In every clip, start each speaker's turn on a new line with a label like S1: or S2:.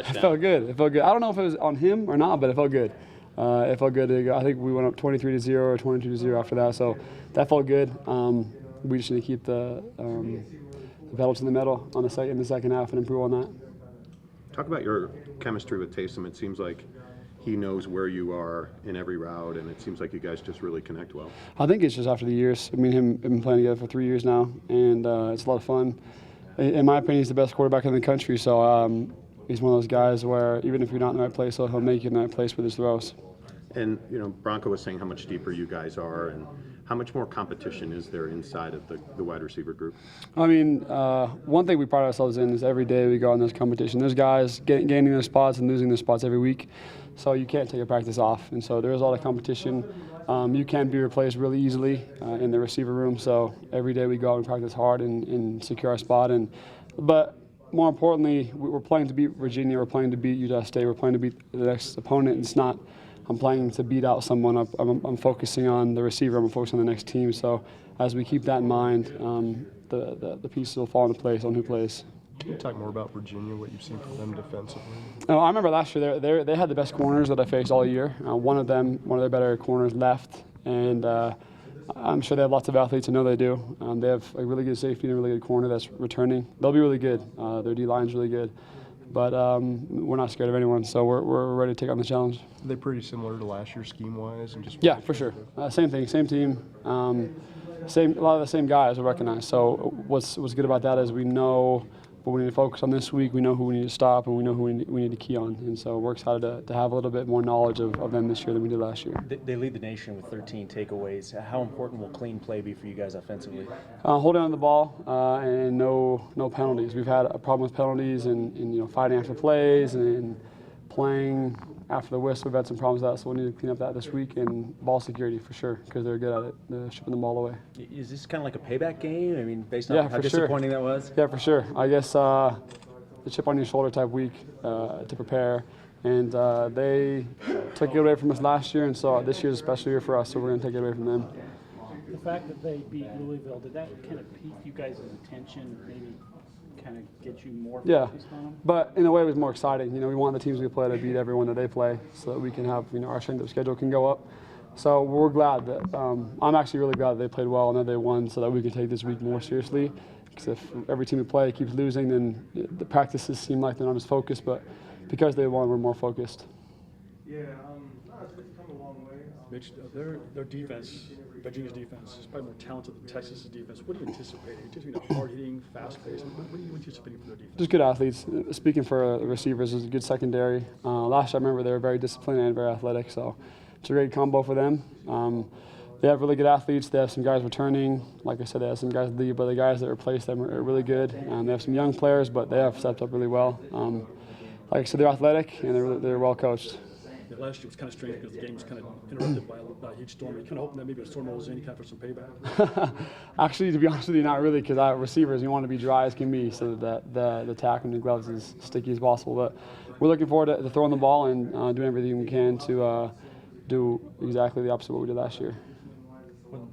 S1: touchdown.
S2: It felt good. It felt good. I don't know if it was on him or not, but it felt good. It felt good. I think we went up 23-0 or 22-0 after that, so that felt good. We just need to keep the pedal to the metal in the second half and improve on that.
S3: Talk about your chemistry with Taysom. It seems like he knows where you are in every route, and it seems like you guys just really connect well.
S2: I think it's just after the years. I mean, him have been playing together for 3 years now, and it's a lot of fun. In my opinion, he's the best quarterback in the country, so he's one of those guys where even if you're not in the right place, he'll make you in the right place with his throws.
S3: And, Bronco was saying how much deeper you guys are, and how much more competition is there inside of the wide receiver group?
S2: I mean, one thing we pride ourselves in is every day we go in this competition. There's guys gaining their spots and losing their spots every week, so you can't take a practice off. And so there is a lot of competition. You can be replaced really easily in the receiver room, so every day we go out and practice hard and secure our spot. But more importantly, we're playing to beat Virginia, we're playing to beat Utah State, we're playing to beat the next opponent. It's not I'm playing to beat out someone. I'm focusing on the receiver. I'm focusing on the next team. So as we keep that in mind, the pieces will fall into place on who plays.
S4: Can you talk more about Virginia, what you've seen from them defensively?
S2: Oh, I remember last year they had the best corners that I faced all year. One of their better corners left, and I'm sure they have lots of athletes. I know they do. They have a really good safety and a really good corner that's returning. They'll be really good. Their D-line's really good. But we're not scared of anyone, so we're ready to take on the challenge.
S4: Are they pretty similar to last year scheme-wise?
S2: Yeah, for sure. Same thing, same team, a lot of the same guys we recognize. So what's good about that is we know what we need to focus on this week, we know who we need to stop, and we know who we need to key on. And so we're excited to have a little bit more knowledge of them this year than we did last year.
S1: They lead the nation with 13 takeaways. How important will clean play be for you guys offensively?
S2: Holding on the ball and no penalties. We've had a problem with penalties and fighting after plays and playing after the whistle. We've had some problems with that, so we need to clean up that this week. And ball security for sure, because they're good at it. They're shipping the ball away.
S1: Is this kind of like a payback game? I mean, based on how disappointing that was?
S2: Yeah, for sure. I guess the chip on your shoulder type week to prepare. And they took it away from us last year, and so this year's a special year for us, so we're going to take it away from them.
S5: The fact that they beat Louisville, did that kind of pique you guys' attention, maybe kind of get you more focused on them?
S2: But in a way it was more exciting. We want the teams we play to beat everyone that they play so that we can have, our strength of schedule can go up. So we're glad that, I'm actually really glad that they played well and that they won so that we can take this week more seriously. Because if every team we play keeps losing, then the practices seem like they're not as focused, but because they won, we're more focused.
S6: Yeah, it's come a long way.
S7: Mitch, their defense, Virginia's defense, is probably more talented than Texas's defense. What do you anticipate? Hard-hitting, fast-paced. What are you anticipating for their defense?
S2: Just good athletes. Speaking for the receivers, is a good secondary. Last year, I remember they were very disciplined and very athletic, so it's a great combo for them. They have really good athletes. They have some guys returning. Like I said, they have some guys leave, but the guys that replace them are really good. They have some young players, but they have stepped up really well. Like I said, they're athletic and they're well coached.
S7: Yeah, last year was kind of strange because the game was kind of interrupted by a huge storm. You kind of hoping that maybe a storm rolls in, you kind of for some payback.
S2: Actually, to be honest with you, not really, because our receivers, you want to be dry as can be so that the tackle and the gloves is sticky as possible. But we're looking forward to throwing the ball and doing everything we can to do exactly the opposite of what we did last year.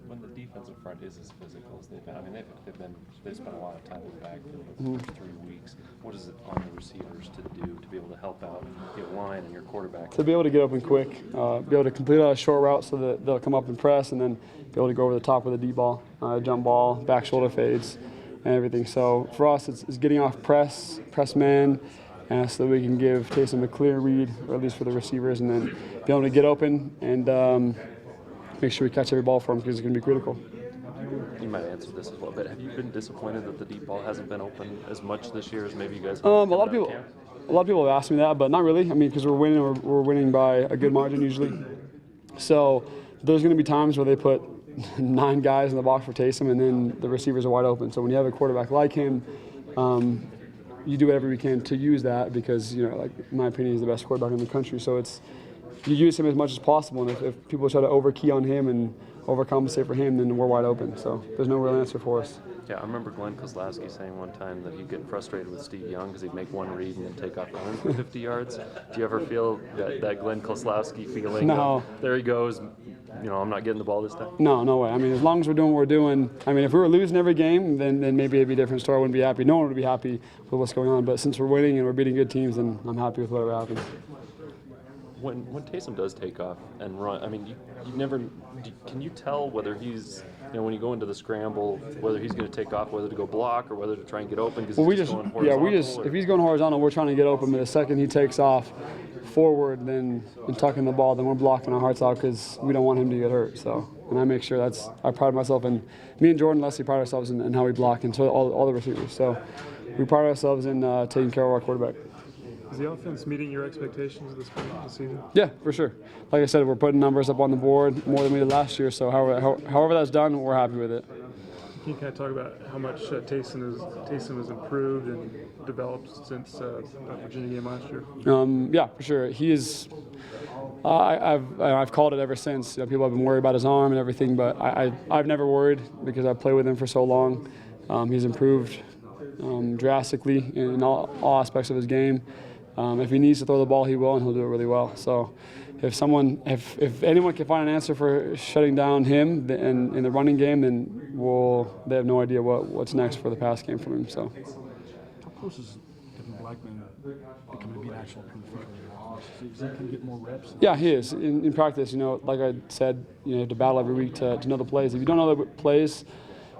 S8: When the defensive front is as physical as they've been, I mean, they've spent a lot of time in the backfield for the first 3 weeks. What is it on the receivers to do to be able to help out your line and your quarterback?
S2: To be able to get open quick, be able to complete a short route so that they'll come up and press, and then be able to go over the top with a deep ball, jump ball, back shoulder fades, and everything. So for us, it's getting off press man, so that we can give Taysom a clear read, or at least for the receivers, and then be able to get open and make sure we catch every ball for them because it's going to be critical.
S8: You might answer this as well, but have you been disappointed that the deep ball hasn't been open as much this year as maybe you guys?
S2: A lot of people have asked me that, but not really. I mean, because we're winning by a good margin usually. So there's going to be times where they put 9 guys in the box for Taysom, and then the receivers are wide open. So when you have a quarterback like him, you do whatever you can to use that because like in my opinion, he's the best quarterback in the country. So you use him as much as possible, and if people try to over-key on him and overcompensate for him, then we're wide open. So there's no real answer for us.
S8: Yeah, I remember Glenn Kozlowski saying one time that he'd get frustrated with Steve Young because he'd make one read and then take off running for 50 yards. Do you ever feel that Glenn Kozlowski feeling?
S2: No.
S8: There he goes, I'm not getting the ball this time?
S2: No way. I mean, as long as we're doing what we're doing. I mean, if we were losing every game, then maybe it'd be a different story. I wouldn't be happy. No one would be happy with what's going on. But since we're winning and we're beating good teams, then I'm happy with whatever happens.
S8: When Taysom does take off and run, I mean, can you tell whether he's, when you go into the scramble, whether he's going to take off, whether to go block or whether to try and get open?
S2: Well, if he's going horizontal, we're trying to get open. But the second he takes off forward, then and tucking the ball, then we're blocking our hearts out because we don't want him to get hurt. So, and I make sure I pride myself in, me and Jordan Leslie pride ourselves in how we block, and so all the receivers. So, we pride ourselves in taking care of our quarterback.
S9: Is the offense meeting your expectations this season?
S2: Yeah, for sure. Like I said, we're putting numbers up on the board more than we did last year. So however that's done, we're happy with it.
S9: Can you kind of talk about how much Taysom has improved and developed since that Virginia game last year?
S2: Yeah, for sure. He is. I've called it ever since. People have been worried about his arm and everything, but I've never worried because I've played with him for so long. He's improved drastically in all aspects of his game. If he needs to throw the ball, he will, and he'll do it really well. So if anyone can find an answer for shutting down him in the running game, then they have no idea what's next for the pass game from him. So.
S7: How close is Devin Blackman becoming to be an actual proof feature? Is he going to get more reps?
S2: Yeah, he is. In practice, like I said, you have to battle every week to know the plays. If you don't know the plays,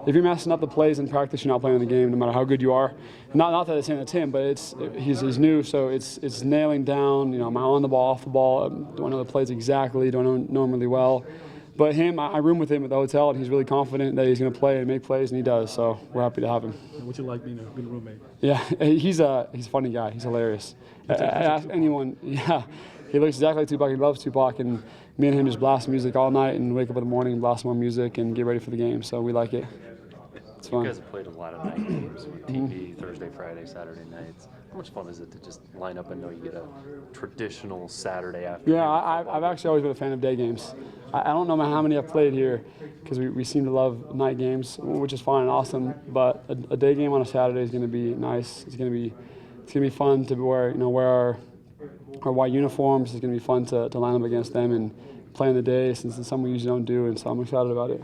S2: if you're messing up the plays in practice, you're not playing the game, no matter how good you are. Not that it's saying it's him, but he's new, so it's nailing down. Am I on the ball, off the ball? Do I know the plays exactly? Do I know him really well? But him, I room with him at the hotel, and he's really confident that he's going to play and make plays, and he does. So we're happy to have him.
S7: And what's it like being a roommate?
S2: Yeah, he's a funny guy. He's hilarious. Ask anyone. Yeah, he looks exactly like Tupac. He loves Tupac, and me and him just blast music all night and wake up in the morning and blast more music and get ready for the game. So we like it. It's fun.
S8: You guys have played a lot of night games with TV, Thursday, Friday, Saturday nights. How much fun is it to just line up and know you get a traditional Saturday afternoon?
S2: Yeah, I've actually always been a fan of day games. I don't know how many I've played here because we seem to love night games, which is fine and awesome. But a day game on a Saturday is going to be nice. It's going to be fun to wear our white uniforms. It's going to be fun to line up against them and play in the day since it's something we usually don't do. And so I'm excited about it.